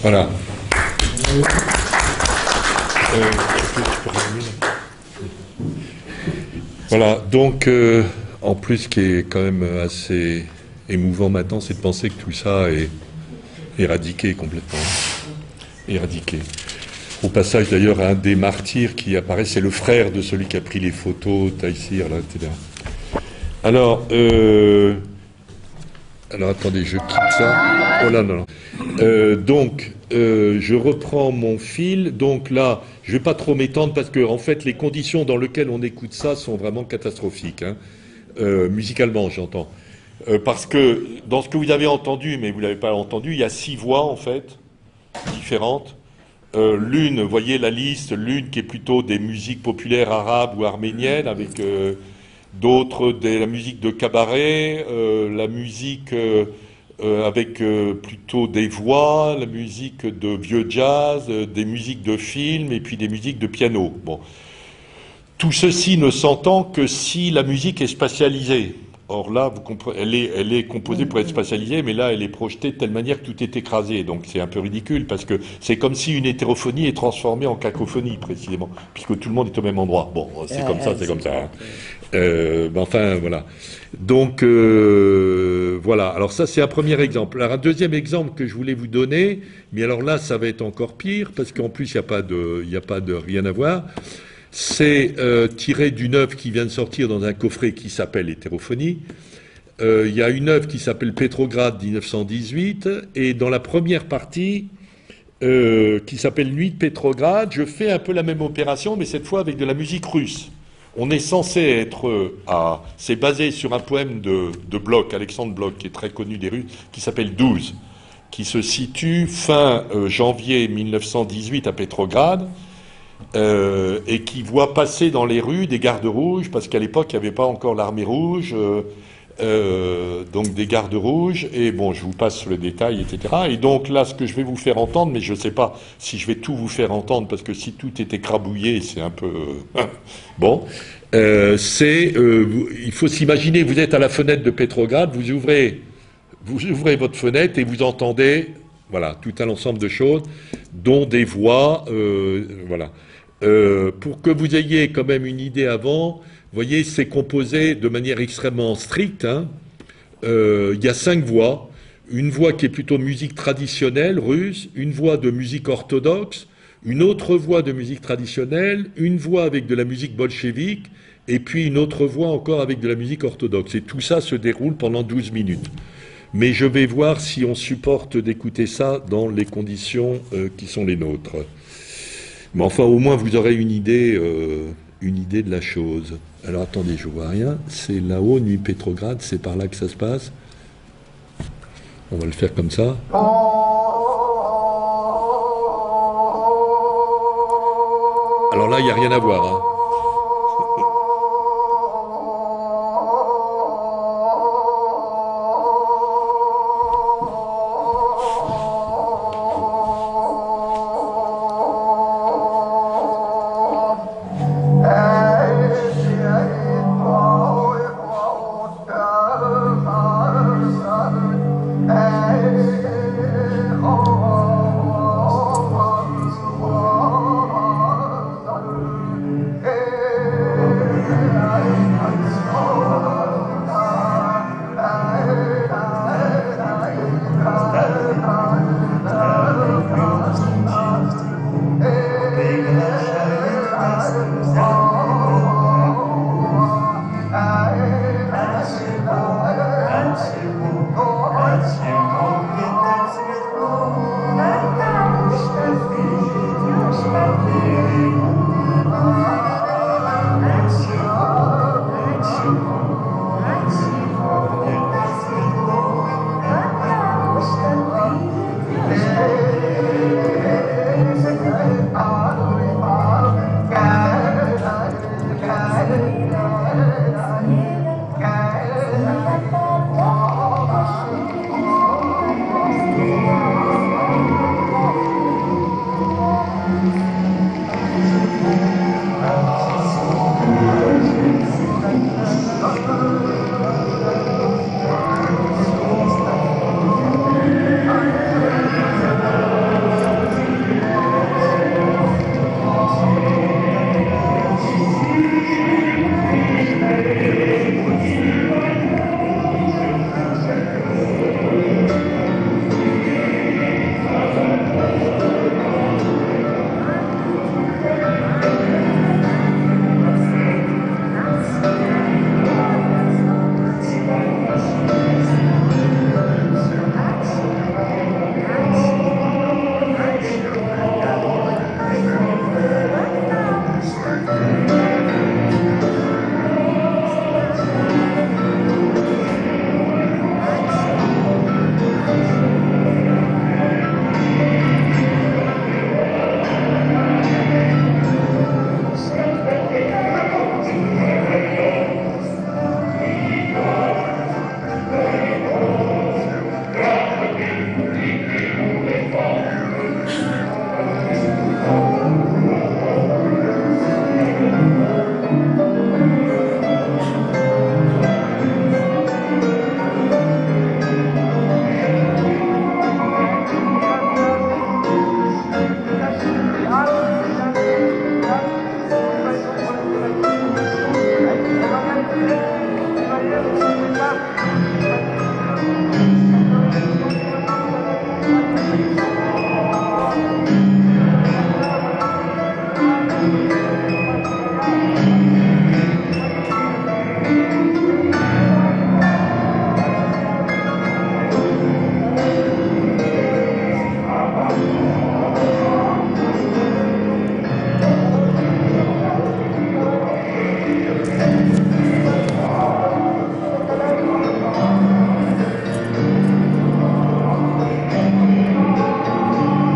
Voilà. Voilà, donc, en plus, ce qui est quand même assez émouvant maintenant, c'est de penser que tout ça est éradiqué complètement. Éradiqué. Au passage, d'ailleurs, un des martyrs qui apparaît, c'est le frère de celui qui a pris les photos, Taïsir, là, etc. Alors, attendez, je quitte ça. Oh là, non. Donc, je reprends mon fil. Donc là, je ne vais pas trop m'étendre parce que, en fait, les conditions dans lesquelles on écoute ça sont vraiment catastrophiques. Hein. Musicalement, j'entends. Parce que dans ce que vous avez entendu, mais vous ne l'avez pas entendu, il y a 6 voix, en fait, différentes. L'une, vous voyez la liste, l'une qui est plutôt des musiques populaires arabes ou arméniennes, avec d'autres de la musique de cabaret, la musique avec plutôt des voix, la musique de vieux jazz, des musiques de film et puis des musiques de piano. Bon. Tout ceci ne s'entend que si la musique est spatialisée. Or là, vous comprenez, elle est composée pour être spatialisée, mais là, elle est projetée de telle manière que tout est écrasé. Donc c'est un peu ridicule, parce que c'est comme si une hétérophonie est transformée en cacophonie, précisément, puisque tout le monde est au même endroit. Bon, c'est comme ça, c'est comme ça. Hein. Enfin, voilà. Donc, voilà. Alors ça, c'est un premier exemple. Alors un deuxième exemple que je voulais vous donner, mais alors là, ça va être encore pire, parce qu'en plus, il n'y a pas de rien à voir. C'est tiré d'une œuvre qui vient de sortir dans un coffret qui s'appelle Hétérophonie. Il y a une œuvre qui s'appelle Pétrograd 1918, et dans la première partie, qui s'appelle Nuit de Pétrograd, je fais un peu la même opération, mais cette fois avec de la musique russe. On est censé être c'est basé sur un poème de Bloch, Alexandre Bloch, qui est très connu des Russes, qui s'appelle 12, qui se situe fin janvier 1918 à Pétrograd, et qui voit passer dans les rues des gardes rouges, parce qu'à l'époque, il n'y avait pas encore l'armée rouge, donc des gardes rouges, et bon, je vous passe le détail, etc. Et donc là, ce que je vais vous faire entendre, mais je ne sais pas si je vais tout vous faire entendre, parce que si tout est écrabouillé, c'est un peu... bon, il faut s'imaginer, vous êtes à la fenêtre de Pétrograd, vous ouvrez votre fenêtre et vous entendez, voilà, tout un ensemble de choses, dont des voix, voilà. Pour que vous ayez quand même une idée avant, vous voyez, c'est composé de manière extrêmement stricte. Hein. Il y a 5 voix. Une voix qui est plutôt musique traditionnelle russe, une voix de musique orthodoxe, une autre voix de musique traditionnelle, une voix avec de la musique bolchevique, et puis une autre voix encore avec de la musique orthodoxe. Et tout ça se déroule pendant 12 minutes. Mais je vais voir si on supporte d'écouter ça dans les conditions qui sont les nôtres. Mais enfin, au moins, vous aurez une idée de la chose. Alors, attendez, je vois rien. C'est là-haut, Nuit Pétrograd, c'est par là que ça se passe. On va le faire comme ça. Alors là, il n'y a rien à voir. Hein.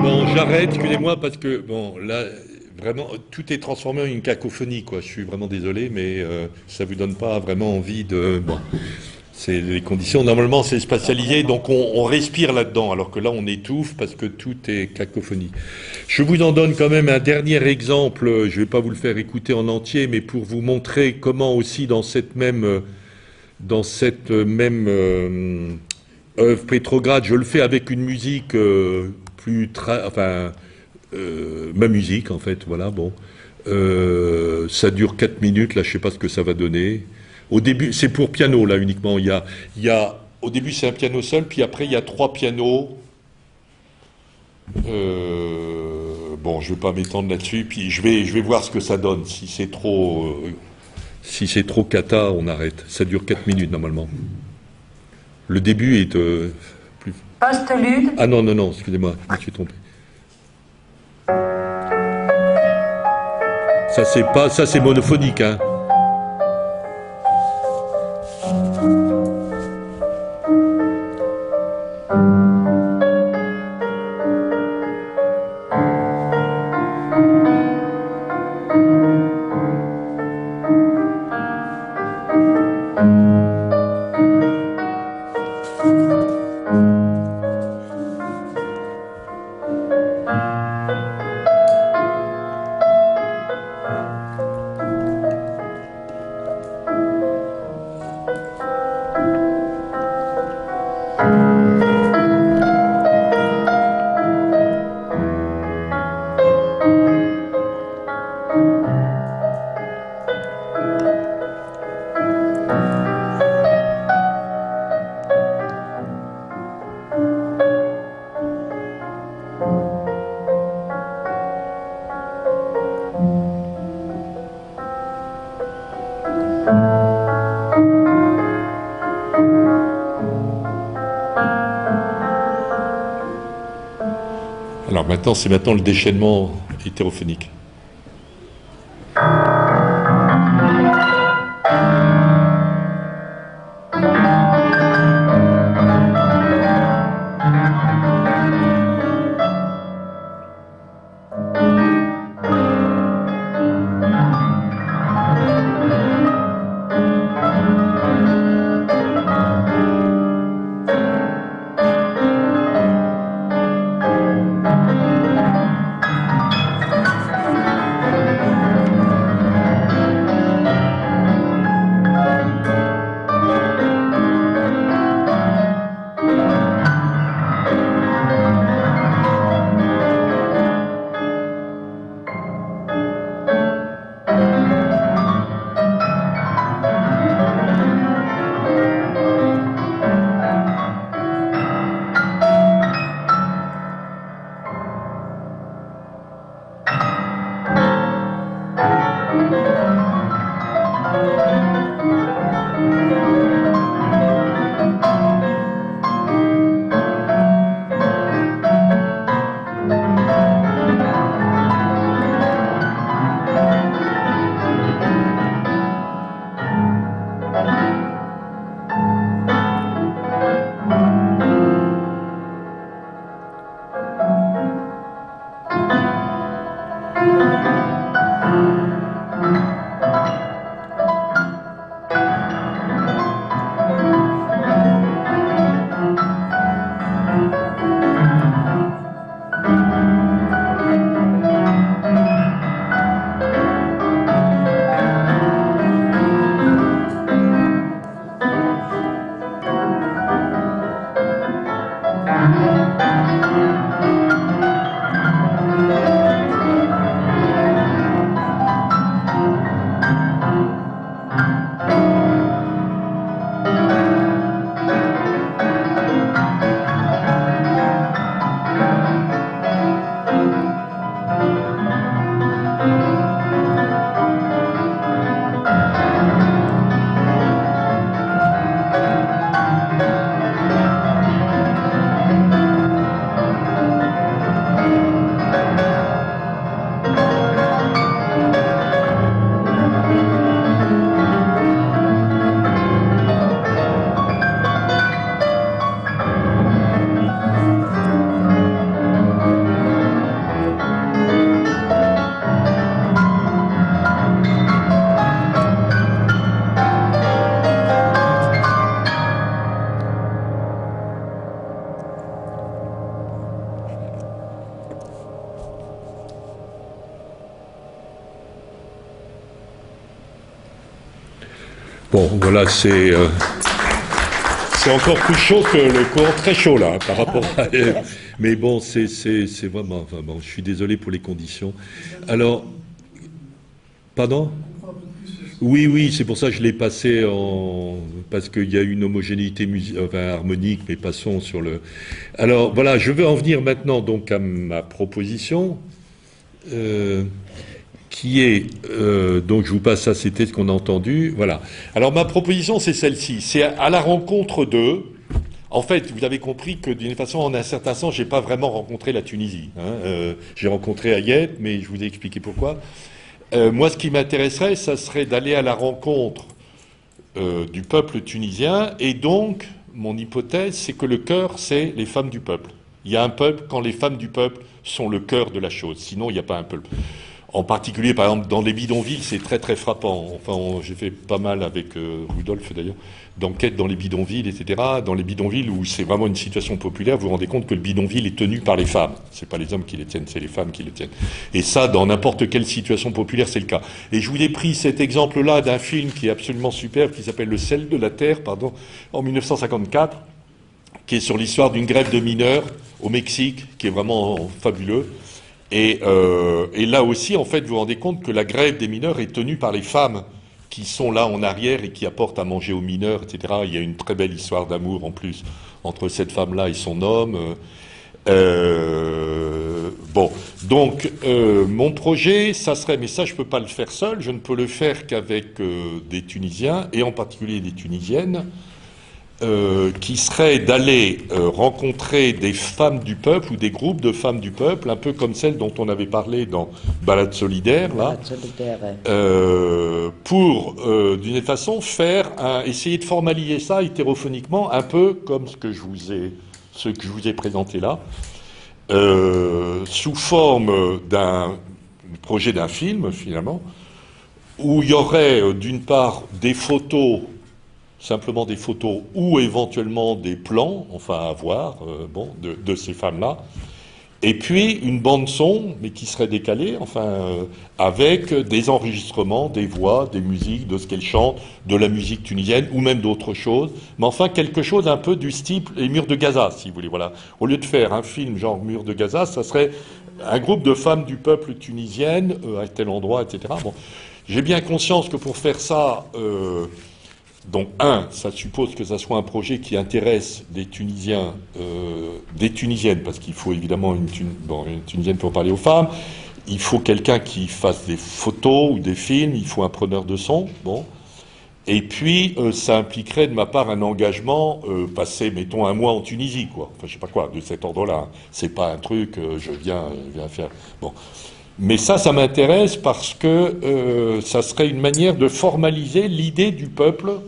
Bon, j'arrête, excusez-moi, parce que, bon, là, vraiment, tout est transformé en une cacophonie, quoi. Je suis vraiment désolé, mais ça vous donne pas vraiment envie de... Bon, c'est les conditions. Normalement, c'est spatialisé, donc on respire là-dedans, alors que là, on étouffe parce que tout est cacophonie. Je vous en donne quand même un dernier exemple. Je vais pas vous le faire écouter en entier, mais pour vous montrer comment aussi dans cette même œuvre Pétrograd, je le fais avec une musique ma musique en fait, voilà, bon. Ça dure 4 minutes, là je sais pas ce que ça va donner. Au début, c'est pour piano là uniquement, au début c'est un piano seul, puis après il y a 3 pianos. Bon, je vais pas m'étendre là-dessus, puis je vais voir ce que ça donne. Si c'est trop cata, on arrête. Ça dure 4 minutes normalement. Le début est plus... Postlude. Ah non, excusez-moi, je me suis trompé. Ça c'est monophonique, hein. Alors maintenant, c'est maintenant le déchaînement hétérophonique. Bon, voilà, c'est encore plus chaud que le courant, très chaud là, par rapport à... Mais bon, c'est vraiment... Enfin, bon, je suis désolé pour les conditions. Alors... Pardon ? Oui, c'est pour ça que je l'ai passé en... Parce qu'il y a une homogénéité harmonique, mais passons sur le... Alors, voilà, je veux en venir maintenant donc à ma proposition, qui est... donc, je vous passe ça, c'était ce qu'on a entendu. Voilà. Alors, ma proposition, c'est celle-ci. C'est à la rencontre d'eux. En fait, vous avez compris que d'une façon, en un certain sens, j'ai pas vraiment rencontré la Tunisie. Hein. J'ai rencontré Ayet, mais je vous ai expliqué pourquoi. Moi, ce qui m'intéresserait, ça serait d'aller à la rencontre du peuple tunisien, et donc, mon hypothèse, c'est que le cœur, c'est les femmes du peuple. Il y a un peuple quand les femmes du peuple sont le cœur de la chose, sinon il n'y a pas un peuple. En particulier, par exemple, dans les bidonvilles, c'est très très frappant. Enfin, j'ai fait pas mal avec Rudolf d'ailleurs, d'enquêtes dans les bidonvilles, etc. Dans les bidonvilles où c'est vraiment une situation populaire, vous vous rendez compte que le bidonville est tenu par les femmes. C'est pas les hommes qui les tiennent, c'est les femmes qui les tiennent. Et ça, dans n'importe quelle situation populaire, c'est le cas. Et je vous ai pris cet exemple-là d'un film qui est absolument superbe, qui s'appelle Le sel de la terre, en 1954, qui est sur l'histoire d'une grève de mineurs au Mexique, qui est vraiment fabuleux. Et là aussi, en fait, vous vous rendez compte que la grève des mineurs est tenue par les femmes qui sont là en arrière et qui apportent à manger aux mineurs, etc. Il y a une très belle histoire d'amour, en plus, entre cette femme-là et son homme. Bon, donc, mon projet, ça serait, mais ça, je ne peux pas le faire seul, je ne peux le faire qu'avec des Tunisiens, et en particulier des Tunisiennes, qui serait d'aller rencontrer des femmes du peuple ou des groupes de femmes du peuple, un peu comme celles dont on avait parlé dans Balade solidaire, là, pour, d'une façon, essayer de formaliser ça hétérophoniquement, un peu comme ce que je vous ai présenté là, sous forme d'un projet d'un film, finalement, où il y aurait, d'une part, des photos, simplement des photos ou éventuellement des plans, enfin à voir, de ces femmes-là, et puis une bande-son, mais qui serait décalée, avec des enregistrements, des voix, des musiques, de ce qu'elles chantent, de la musique tunisienne, ou même d'autres choses, mais enfin quelque chose un peu du style Les Murs de Gaza, si vous voulez, voilà. Au lieu de faire un film genre Murs de Gaza, ça serait un groupe de femmes du peuple tunisienne, à tel endroit, etc. Bon, j'ai bien conscience que pour faire ça... Donc, ça suppose que ça soit un projet qui intéresse des Tunisiens, des Tunisiennes, parce qu'il faut évidemment une Tunisienne pour parler aux femmes, il faut quelqu'un qui fasse des photos ou des films, il faut un preneur de son, et puis ça impliquerait de ma part un engagement, passer, mettons, un mois en Tunisie, quoi, enfin je sais pas quoi, de cet ordre-là, c'est pas un truc, je viens faire, bon. Mais ça m'intéresse parce que ça serait une manière de formaliser l'idée du peuple,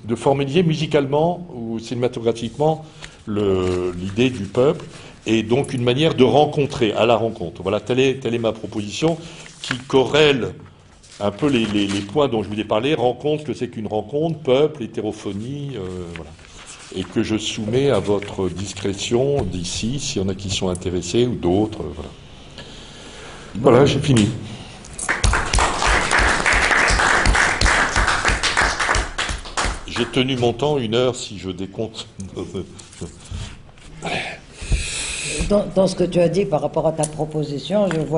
de formaliser musicalement ou cinématographiquement l'idée du peuple, et donc une manière de rencontrer, à la rencontre. Voilà, telle est ma proposition, qui corrèle un peu les points dont je vous ai parlé, rencontre, que c'est qu'une rencontre, peuple, hétérophonie, voilà. Et que je soumets à votre discrétion d'ici, s'il y en a qui sont intéressés, ou d'autres, voilà. Voilà, j'ai fini. J'ai tenu mon temps, 1 heure, si je décompte. Dans ce que tu as dit par rapport à ta proposition, je vois